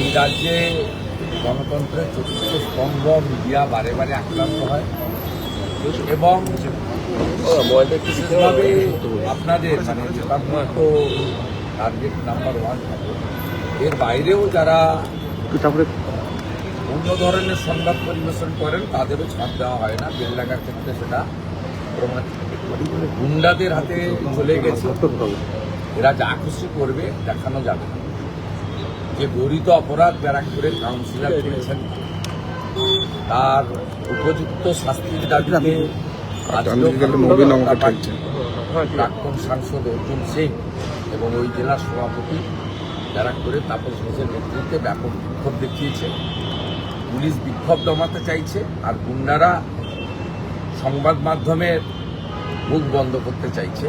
এই রাজ্যে গণতন্ত্রের চতুর্থ স্তম্ভ মিডিয়া বারে বারে আক্রান্ত হয় এবং বিশেষভাবে আপনাদের মানে নেতামূলক টার্গেট নাম্বার 1 থাকে। এর বাইরেও যারা অন্য ধরনের সংবাদ পরিবেশন করেন তাদেরও ছাড় দেওয়া হয় না। বেলডাঙ্গার ক্ষেত্রে সেটা গুন্ডাদের হাতে চলে গেছে। এরা যা খুশি করবে দেখানো যাবে না। যে গরিত অপরাধ ব্যারাকপুরে কাউন্সিলর করেছেন তার উপযুক্ত শাস্তির দাবিতে প্রাক্তন সাংসদ অর্জুন সিং এবং ওই জেলার সভাপতি ব্যারাকপুরে তাপস ঘোষের নেতৃত্বে ব্যাপক বিক্ষোভ দেখিয়েছে। পুলিশ বিক্ষোভ দমাতে চাইছে আর গুন্ডারা সংবাদ মাধ্যমের মুখ বন্ধ করতে চাইছে।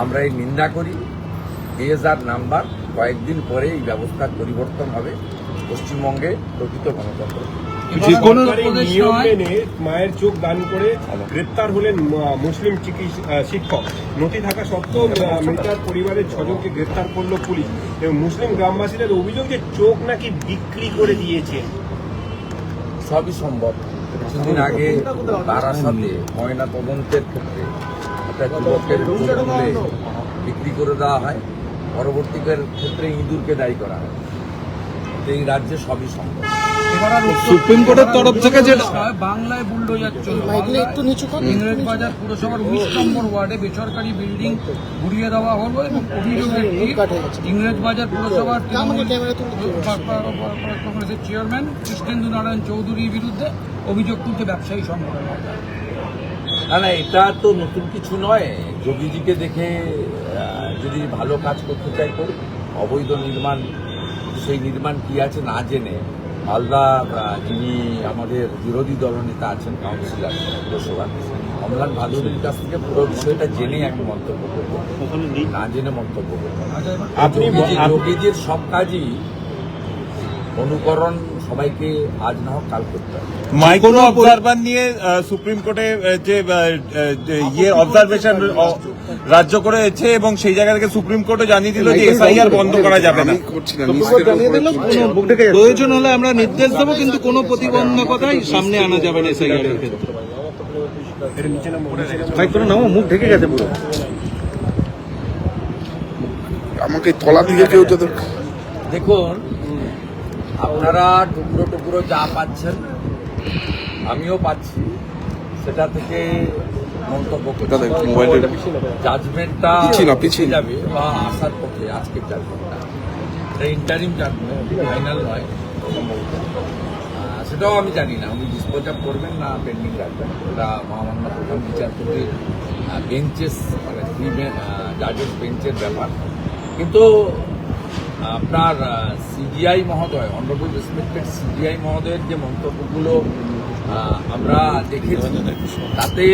আমরা এই নিন্দা করি। DSR নাম্বার কয়েকদিন পরে এই ব্যবস্থার পরিবর্তন হবে। পশ্চিমবঙ্গে প্রকৃত গণতন্ত্র নিয়ম মেনে মায়ের চোখ দান করে গ্রেপ্তার হলেন মুসলিম শিক্ষক। নথি থাকা সত্ত্বেও মৃতার পরিবারের 6 জনকে গ্রেপ্তার করলো পুলিশ এবং মুসলিম গ্রামবাসীদের অভিযোগ যে চোখ নাকি বিক্রি করে দিয়েছে। সবই সম্ভব। কিছুদিন আগে তার সাথে ময়না তদন্তের ক্ষেত্রে একটা যুবকের বিক্রি করে দেওয়া হয়, পরবর্তীকার ক্ষেত্রে ইঁদুরকে দায়ী করা হয়। এই রাজ্যে সবই সম্ভব। সুপ্রিম কোর্টের তরফ থেকে যেটা বাংলায় বুলডোজার চলবে, ইংরেজবাজার পুরসভার 19 নম্বর ওয়ার্ডে বেসরকারি বিল্ডিং ঘুরিয়ে দেওয়া হলো এবং অভিযোগের ইংরেজবাজার পুরসভার কংগ্রেসের চেয়ারম্যান কৃষ্ণেন্দু নারায়ণ চৌধুরীর বিরুদ্ধে অভিযোগ তুলছে ব্যবসায়ী সংগঠন। না, এটা তো নতুন কিছু নয়। যোগীজিকে দেখে যদি ভালো কাজ করতে চাই করুন। অবৈধ নির্মাণ, সেই নির্মাণ কি আছে না জেনে মালদা যিনি আমাদের বিরোধী দলনেতা আছেন কাউন্সিলর পুরসভা অমলান ভাদুরীর কাছ থেকে পুরো বিষয়টা জেনে আমি মন্তব্য করবো, না জেনে মন্তব্য করবো। যোগীজির সব কাজই অনুকরণ সবাইকে আজ না হোক কাল করতে হবে। মাইক্রো অবজারভার নিয়ে সুপ্রিম কোর্টে যে অবজারভেশন রাজ্য করেছে এবং সেই জায়গা থেকে সুপ্রিম কোর্টে জানিয়ে দিল যে এসআইআর বন্ধ করা যাবে না। প্রয়োজন হলে আমরা নির্দেশ দেবো, কিন্তু কোনো প্রতিবন্ধকতাই সামনে আনা যাবে না এসআইআর এর ক্ষেত্রে। মুখ ঢেকে গেছে পুরো। আমাকে তলা দিয়ে কেউ তো দেখুন, আপনারা টুকরো টুকরো যা পাচ্ছেন আমিও পাচ্ছি, সেটা থেকে মন্তব্য করতে জাজমেন্টটা পিছিয়ে যাবে বা আসার পক্ষে আজকের জাজমেন্টটা এটা ইন্টারিম জাজমেন্ট, ফাইনাল নয়। সেটাও আমি জানি না উনি ডিসপোজ আপ করবেন না পেন্ডিং রাখবেন। এটা মহামান্য প্রধান বিচারপতির বেঞ্চেস মানে 3 জাজেস বেঞ্চের ব্যাপার। কিন্তু আপনার সিবিআই মহোদয়, অনারেবল রেসপেক্টেড সিবিআই মহোদয়ের যে মন্তব্যগুলো আমরা দেখেছি তাতে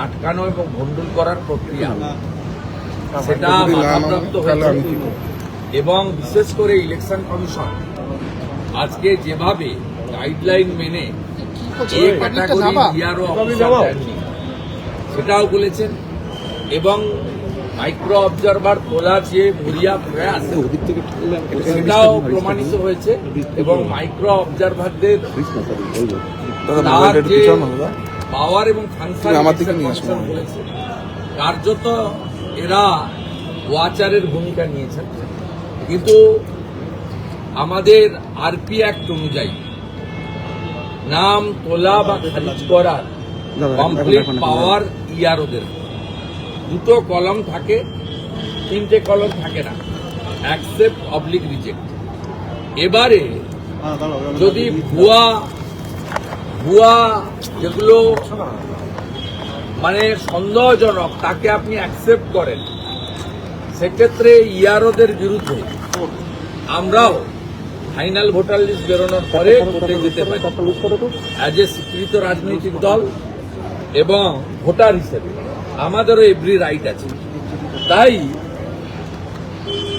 আটকানো এবং ভণ্ডুল করার প্রক্রিয়া সেটা বাধাপ্রাপ্ত হয়েছে এবং বিশেষ করে ইলেকশন কমিশন আজকে যেভাবে গাইডলাইন মেনে এ ক্যাটাগরি ইয়ারও সেটাও বলেছেন এবং মাইক্রো অবজারভার তোলার যে মরিয়া প্রয়াস সেটাও প্রমাণিত হয়েছে এবং মাইক্রো অবজারভারদের যে পাওয়ার এবং ফাংশন বলেছে কার্যত এরা ওয়াচারের ভূমিকা নিয়েছেন। কিন্তু আমাদের আরপি অ্যাক্ট অনুযায়ী নাম তোলা বা খারিজ করার কমপ্লিট পাওয়ার ইয়ারোদের। 2টো কলম থাকে, 3টে কলম থাকে না, অ্যাকসেপ্ট অবলিক রিজেক্ট। এবারে যদি ভুয়া যেগুলো মানে সন্দেহজনক তাকে আপনি অ্যাকসেপ্ট করেন, সেক্ষেত্রে ইয়ারোদের বিরুদ্ধে আমরাও ফাইনাল ভোটার লিস্ট বেরোনোর পরে ভোটে যেতে পারি অ্যাজ এ স্বীকৃত রাজনৈতিক দল এবং ভোটার হিসেবে আমাদেরও এভরি রাইট আছে। তাই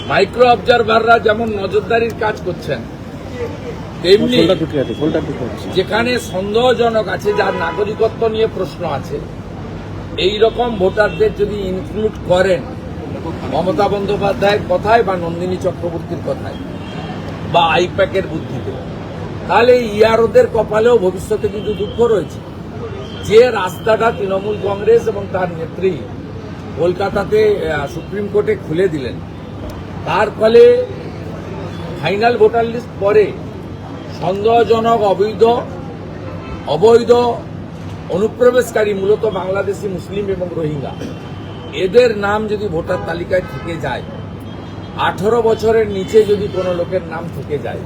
মাইক্রো অবজারভাররা যেমন নজরদারির কাজ করছেন, তেমনি যেখানে সন্দেহজনক আছে, যার নাগরিকত্ব নিয়ে প্রশ্ন আছে, এই রকম ভোটারদের যদি ইনক্লুড করেন মমতা বন্দ্যোপাধ্যায়ের কথায় বা নন্দিনী চক্রবর্তীর কথায় বা আইপ্যাকের বুদ্ধিতে, তাহলে ইয়ারোদের কপালেও ভবিষ্যতে কিন্তু দুঃখ রয়েছে। যে রাস্তাটা তৃণমূল কংগ্রেস এবং তার নেত্রী কলকাতাতে সুপ্রিম কোর্টে খুলে দিলেন, তার ফলে ফাইনাল ভোটার লিস্ট পরে সন্দেহজনক অবৈধ অনুপ্রবেশকারী, মূলত বাংলাদেশি মুসলিম এবং রোহিঙ্গা, এদের নাম যদি ভোটার তালিকায় থেকে যায়, 18 বছরের নিচে যদি কোনো লোকের নাম থেকে যায়,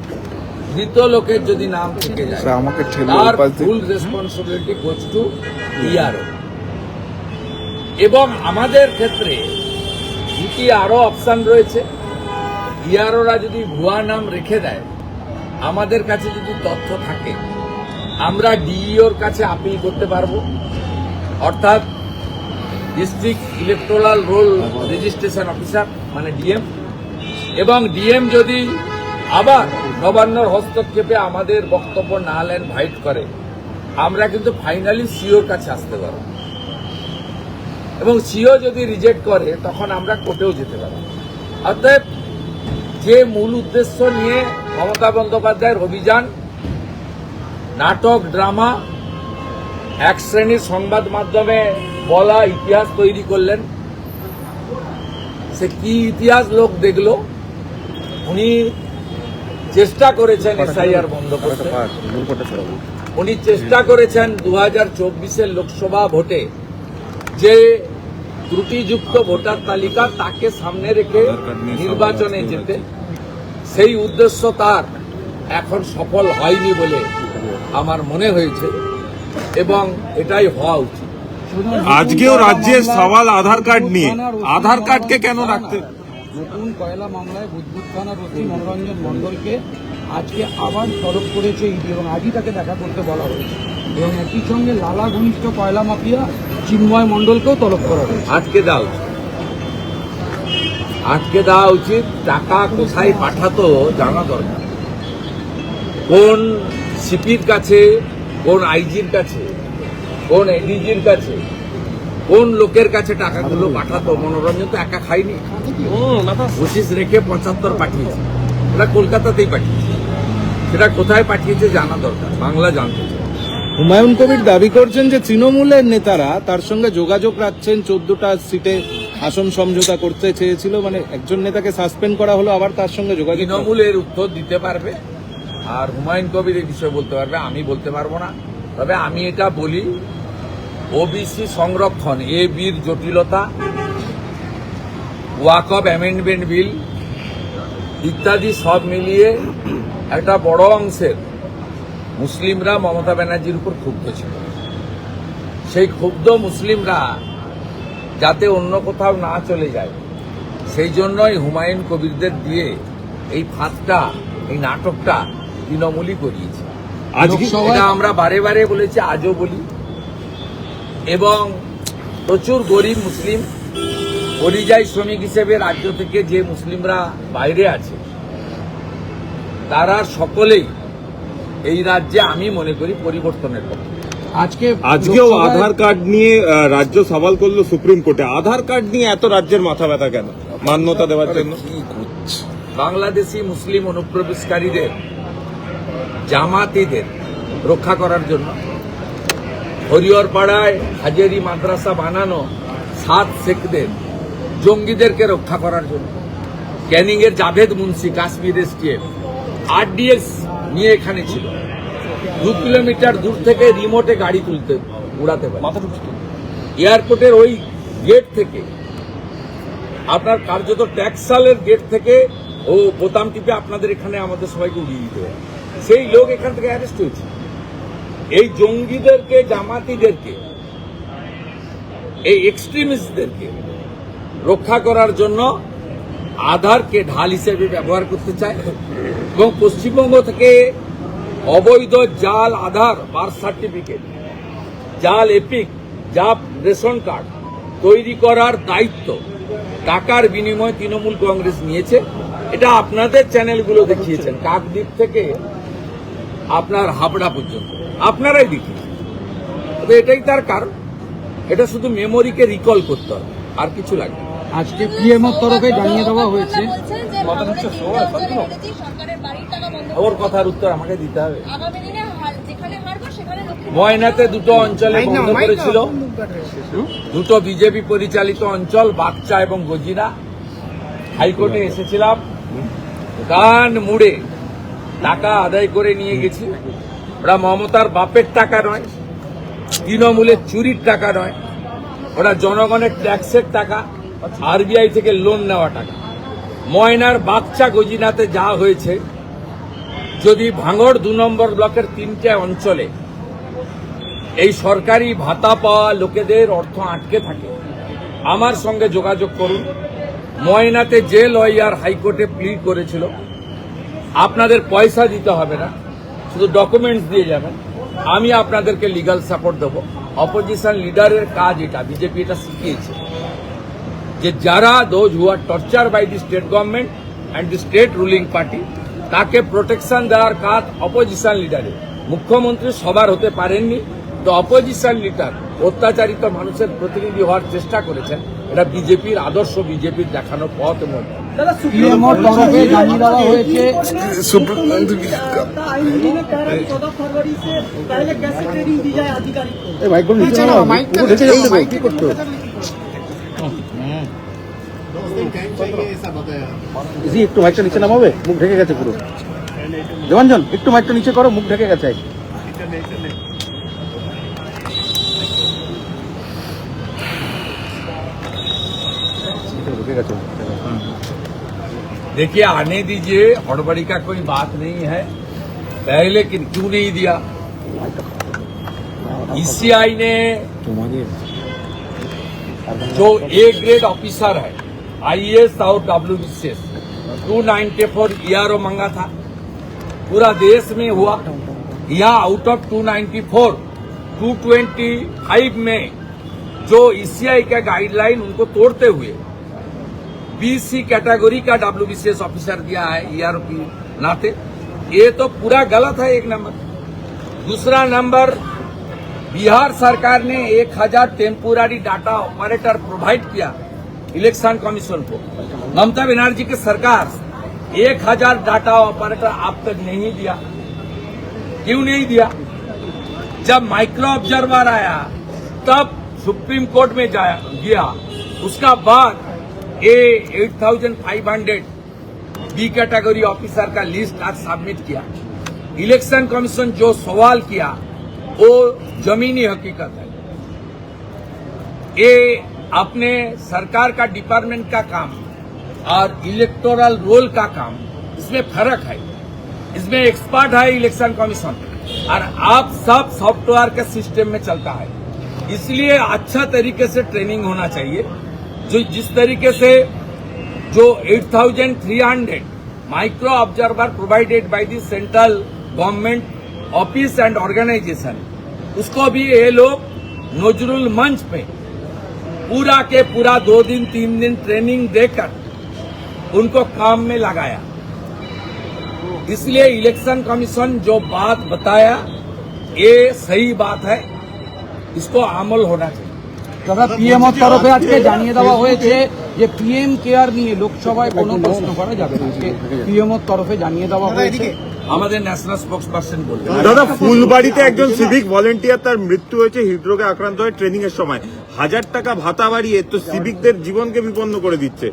মৃত লোকের যদি নাম থেকে যায়, আমাকে তার ফুল রেসপন্সিবিলিটি গোজ টু ইআরও। এবং আমাদের ক্ষেত্রে দুটি আরো অপশন রয়েছে। ইআরওরা যদি ভুয়া নাম রেখে দেয়, আমাদের কাছে যদি তথ্য থাকে, আমরা ডিইওর কাছে আপিল করতে পারবো, অর্থাৎ district electoral role registration officer মানে ডিএম, এবং ডিএম যদি আবার নবান্নর হস্তক্ষেপে আমাদের বক্তব্য না নেন, ভাইট করে, আমরা কিন্তু ফাইনালি সিওর কাছে আসতে পারবো, এবং সিও যদি রিজেক্ট করে তখন আমরা কোর্টেও যেতে পারবো। অতএব যে মূল উদ্দেশ্য নিয়ে মমতা বন্দ্যোপাধ্যায়ের অভিযান, নাটক, ড্রামা, এক শ্রেণীর সংবাদ মাধ্যমে বলা ইতিহাস তৈরি করলেন, সে কি ইতিহাস লোক দেখলো? উনি চেষ্টা করেছেন এসআইআর বন্ধ করতে, উনি চেষ্টা করেছেন 2024 লোকসভা ভোটে যে ত্রুটিযুক্ত ভোটার তালিকা, তাকে সামনে রেখে নির্বাচনে যেতে। সেই উদ্দেশ্য তার এখন সফল হয়নি বলে আমার মনে হয়েছে, এবং এটাই হওয়া উচিত। আজকেও রাজ্যের সওয়াল আধার কার্ড নিয়ে, আধার কার্ডকে কেন রাখতে? নতুন কয়লা মামলায় বুধবুদ থানার ওসি মনোরঞ্জন মণ্ডলকে আজকে আবার তলব করেছে ইডি, এবং আজই তাকে দেখা করতে বলা হয়েছে, এবং একই সঙ্গে লালা ঘনিষ্ঠ কয়লা মাফিয়া চিন্ময় মণ্ডলকেও তলব করা হয়েছে। আটকে দেওয়া উচিত, আটকে দেওয়া উচিত। টাকা কোথায় পাঠাতো জানা দরকার, কোন সিপির কাছে, কোন আইজির কাছে, কোন এডিজির কাছে, কোন লোকের কাছে টাকাগুলো পাঠাতো। মনোরঞ্জন তো একা খায়নি, 25 রেখে 75 পাঠিয়েছে, এটা কলকাতাতেই পাঠিয়েছে। সেটা কোথায় পাঠিয়েছে জানা দরকার, বাংলা জানতে চায়। হুমায়ুন কবির দাবি করছেন যে তৃণমূলের নেতারা তার সঙ্গে যোগাযোগ রাখছেন, 14টা সিটে আসন সমঝোতা করতে চেয়েছিল, মানে একজন নেতাকে সাসপেন্ড করা হলো, আবার তার সঙ্গে যোগাযোগ। তৃণমূলের উত্তর দিতে পারবে, আর হুমায়ুন কবির এই বিষয়ে বলতে পারবে, আমি বলতে পারবো না। তবে আমি এটা বলি, ওবিসি সংরক্ষণ, এ বির জটিলতা, ওয়াকফ অ্যামেন্ডমেন্ট বিল ইত্যাদি সব মিলিয়ে একটা বড় অংশের মুসলিমরা মমতা ব্যানার্জির উপর ক্ষুব্ধ ছিল। সেই ক্ষুব্ধ মুসলিমরা যাতে অন্য কোথাও না চলে যায়, সেই জন্যই হুমায়ুন কবিরদের দিয়ে এই ফাঁদটা, এই নাটকটা তৃণমূলই করিয়েছে। এটা আমরা বারে বারে বলেছি, আজও বলি। এবং প্রচুর গরিব মুসলিম, পরিযায়ী শ্রমিক হিসেবে রাজ্য থেকে যে মুসলিমরা বাইরে আছে, তারা সকলেই এই রাজ্যে আমি মনে করি পরিবর্তনের পক্ষে। আজকেও আধার কার্ড নিয়ে রাজ্য সওয়াল করলো সুপ্রিম কোর্টে। আধার কার্ড নিয়ে এত রাজ্যের মাথা ব্যথা কেন? মান্যতা দেওয়ার জন্য? বাংলাদেশি মুসলিম অনুপ্রবেশকারীদের, জামাতিদের রক্ষা করার জন্য, হরিহরপাড়ায় হাজারি মাদ্রাসা বানানো 7 শেখদের, জঙ্গিদেরকে রক্ষা করার জন্য, ক্যানিং এর জাভেদ মুন্সি, কাশ্মীর এসটিএফ, আরডিএক্স নিয়ে এখানে ছিল। 2 কিলোমিটার দূর থেকে রিমোটে গাড়ি তুলতে উড়াতে পারে। এয়ারপোর্টের ওই গেট থেকে, আপনার কার্যত ট্যাক্সালের গেট থেকে ও বোতাম টিপে আপনাদের এখানে আমাদের সবাইকে উড়িয়ে দিতে হবে। সেই লোক এখান থেকে অ্যারেস্ট হয়েছে। এই জঙ্গিদেরকে, জামাতিদেরকে, এই এক্সট্রিমিস্টদেরকে রক্ষা করার জন্য আধারকে ঢাল হিসেবে ব্যবহার করতে চায়, এবং পশ্চিমবঙ্গ থেকে অবৈধ জাল আধার, বার্থ সার্টিফিকেট, জাল এপিক, জাল রেশন কার্ড তৈরি করার দায়িত্ব টাকার বিনিময়ে তৃণমূল কংগ্রেস নিয়েছে। এটা আপনাদের চ্যানেলগুলো দেখিয়েছেন, কাকদ্বীপ থেকে আপনার হাবড়া পর্যন্ত আপনারাই দেখিয়েছেন। তবে এটাই তার কারণ, এটা শুধু মেমোরিকে রিকল করতে হবে, আর কিছু লাগবে না। আজকে পিএমওর তরফে জানিয়ে দেওয়া হয়েছে ওর কথার উত্তর আমাকে দিতে হবে। আগামী দিনে যেখানে হারবো সেখানে ময়নাতে দুটো অঞ্চলে বন্ধ করেছিল, দুটো বিজেপি পরিচালিত অঞ্চল বাগচা এবং গজিরা। হাইকোর্টে এসেছিলাম, কান মুড়ে টাকা আদায় করে নিয়ে গেছি। ওরা মমতার বাপের টাকা নয়, তৃণমূলের চুরির টাকা নয়, ওরা জনগণের ট্যাক্সের টাকা, আরবিআই থেকে লোন নেওয়া টাকা। ময়নার বাগচা গজিনাতে যা হয়েছে, যদি ভাঙড় 2 নম্বর ব্লকের 3টে অঞ্চলে এই সরকারি ভাতা পাওয়া লোকেদের অর্থ আটকে থাকে, আমার সঙ্গে যোগাযোগ করুন। ময়নাতে যে লয়ার হাইকোর্টে প্লিড করেছিল, আপনাদের পয়সা দিতে হবে না, শুধু ডকুমেন্টস দিয়ে যাবেন, আমি আপনাদেরকে লিগ্যাল সাপোর্ট দেবো। অপোজিশন লিডারের কাজ এটা, বিজেপি এটা শিখিয়েছে যে যারা those who are torture by the state government and the state ruling party, তাকে প্রোটেকশন দেওয়ার কাজ অপোজিশন লিডারের। মুখ্যমন্ত্রী সবার হতে পারেননি, তো অপোজিশন লিডার অত্যাচারিত মানুষের প্রতিনিধি হওয়ার চেষ্টা করেছেন। এটা বিজেপির আদর্শ, বিজেপির দেখানো পথ। এবং পিএমওর তরফে জানিয়ে দেওয়া হয়েছে একটু মাইকটা নিচে নামাবে, মুখ ঢেকে গেছে পুরো। দেবাঞ্জন একটু মাইকটা নিচে করো, মুখ ঢেকে গেছে। देखिए, आने दीजिए, हड़बड़ी का कोई बात नहीं है। पहले क्यों नहीं दिया? ईसीआई ने जो ए ग्रेड ऑफिसर है, आईएएस और डब्ल्यूबीसीएस 294 ईआरओ मांगा था, पूरा देश में हुआ। यहाँ आउट ऑफ 294, 225 में जो ईसीआई का गाइडलाइन उनको तोड़ते हुए बीसी कैटेगरी का डब्ल्यूबीसीएस ऑफिसर दिया है ईआरओ की नाते, ये तो पूरा गलत है। एक नंबर। दूसरा नंबर, बिहार सरकार ने 1000 टेम्पोरारी डाटा ऑपरेटर प्रोवाइड किया इलेक्शन कमीशन को। ममता बनर्जी की सरकार 1000 डाटा ऑपरेटर आप तक नहीं दिया। क्यों नहीं दिया? जब माइक्रो ऑब्जर्वर आया तब सुप्रीम कोर्ट में गया, उसका बाद 8500 बी कैटेगरी ऑफिसर का लिस्ट आज सबमिट किया। इलेक्शन कमीशन जो सवाल किया वो जमीनी हकीकत है। ये अपने सरकार का डिपार्टमेंट का काम और इलेक्टोरल रोल का काम, इसमें फर्क है। इसमें एक्सपर्ट है इलेक्शन कमीशन और आप सब सॉफ्टवेयर के सिस्टम में चलता है, इसलिए अच्छा तरीके से ट्रेनिंग होना चाहिए। जो जिस तरीके से जो 8300 micro observer provided by the central government office and organisation, उसको भी ये लोग नजरुल मंच पे पूरा के पूरा 2 दिन 3 दिन ट्रेनिंग देकर उनको काम में लगाया। इसलिए इलेक्शन कमीशन जो बात बताया ये सही बात है, इसको अमल होना चाहिए। তবে পিএমওর তরফে আজকে জানিয়ে দেওয়া হয়েছে যে পিএম কেয়ার নিয়ে লোকসভায় কোনো প্রশ্ন করা যাবে না। আজকে পিএমওর তরফে জানিয়ে দেওয়া হয়েছে। আমাদের ন্যাশনাল স্পোক্স পার্সন বলবেন। দাদা, ফুলবাড়িতে একজন সিভিক ভলেন্টিয়ার তার মৃত্যু হয়েছে হৃদরোগে আক্রান্ত হয়ে ট্রেনিং এর সময়। 1000 টাকা ভাতা বাড়িয়ে তো সিভিকদের জীবনকে বিপন্ন করে দিচ্ছে।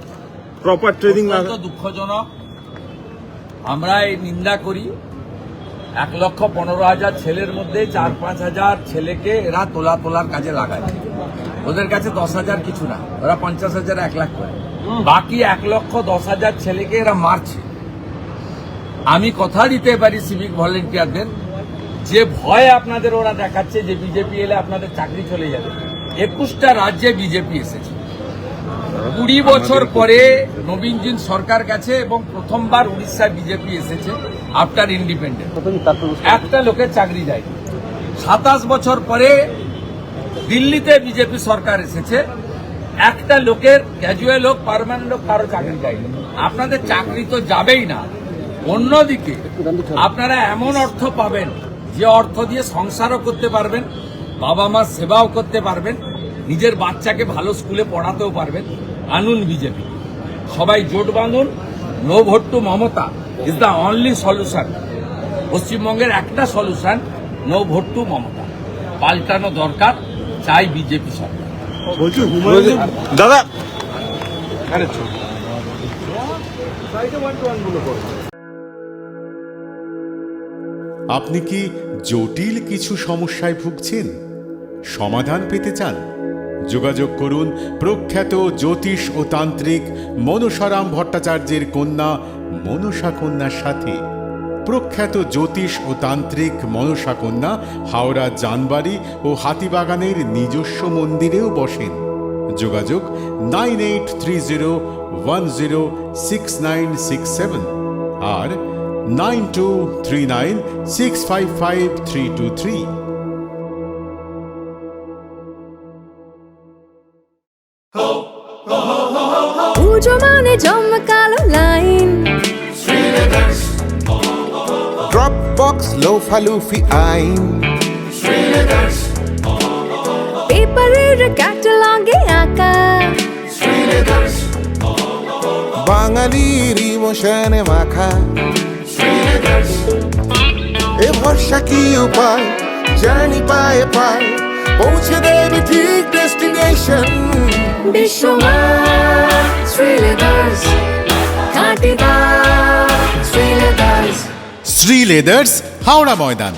প্রপার ট্রেনিং না, অত্যন্ত দুঃখজনক। আমরা এই নিন্দা করি। 1,15,000 ছেলের মধ্যে 4-5 হাজার ছেলেকে এরা তোলার কাজে লাগায়। ওদের কাছে 10,000 কিছু না, ওরা 50,000 1 লাখ করে। বাকি 1,10,000 ছেলেকে এরা মারছে। আমি কথা দিতে পারি সিভিক ভলেন্টিয়ারদের, যে ভয় আপনাদের ওরা দেখাচ্ছে যে বিজেপি এলে আপনাদের চাকরি চলে যাবে। 21টা রাজ্যে বিজেপি এসেছে। 20 বছর পরে নবীনজিন সরকার গেছে এবং প্রথমবার উড়িষ্যায় বিজেপি এসেছে আফটার ইন্ডিপেন্ডেন্স। একটা লোকের চাকরি যায়নি। 27 বছর পরে দিল্লিতে বিজেপি সরকার এসেছে, একটা লোকের ক্যাজুয়াল হোক পার্মানেন্ট হোক কারো চাকরি যায়নি। আপনাদের চাকরি তো যাবেই না। অন্যদিকে আপনারা এমন অর্থ পাবেন যে অর্থ দিয়ে সংসারও করতে পারবেন, বাবা মা সেবাও করতে পারবেন, নিজের বাচ্চাকে ভালো স্কুলে পড়াতেও পারবেন। আনুন বিজেপি, সবাই জোট বাঁধুন, no vote to Mamata is the only solution. পশ্চিমবঙ্গের একটা solution, no vote to Mamata. পাল্টানো দরকার, চাই বিজেপি সরকার। দাদা আপনি কি জটিল কিছু সমস্যায় ভুগছেন? সমাধান পেতে চান? যোগাযোগ করুন প্রখ্যাত জ্যোতিষ ও তান্ত্রিক মনসারাম ভট্টাচার্যের কন্যা মনসা কন্যার সাথে। প্রখ্যাত জ্যোতিষ ও তান্ত্রিক মনসা কন্যা হাওড়া জানবাড়ি ও হাতিবাগানের নিজস্ব মন্দিরেও বসেন। যোগাযোগ 9830106967 আর 9239655323। পুজো মানে জমকালো লাইন, Dropbox লোফালুফি আইন, পেপারের ক্যাটালগে আঁকা, বাঙালির ইমোশনে মাখা। এ ভরসা কি উপায়, জার্নি পায়ে পায় পৌঁছে দেবে ঠিক ডেস্টিনেশন। বিশ্বমান শ্রীলেদার্স, খাঁটি দাম শ্রীলেদার্স। শ্রী লেদার্স, হাওড়া ময়দান।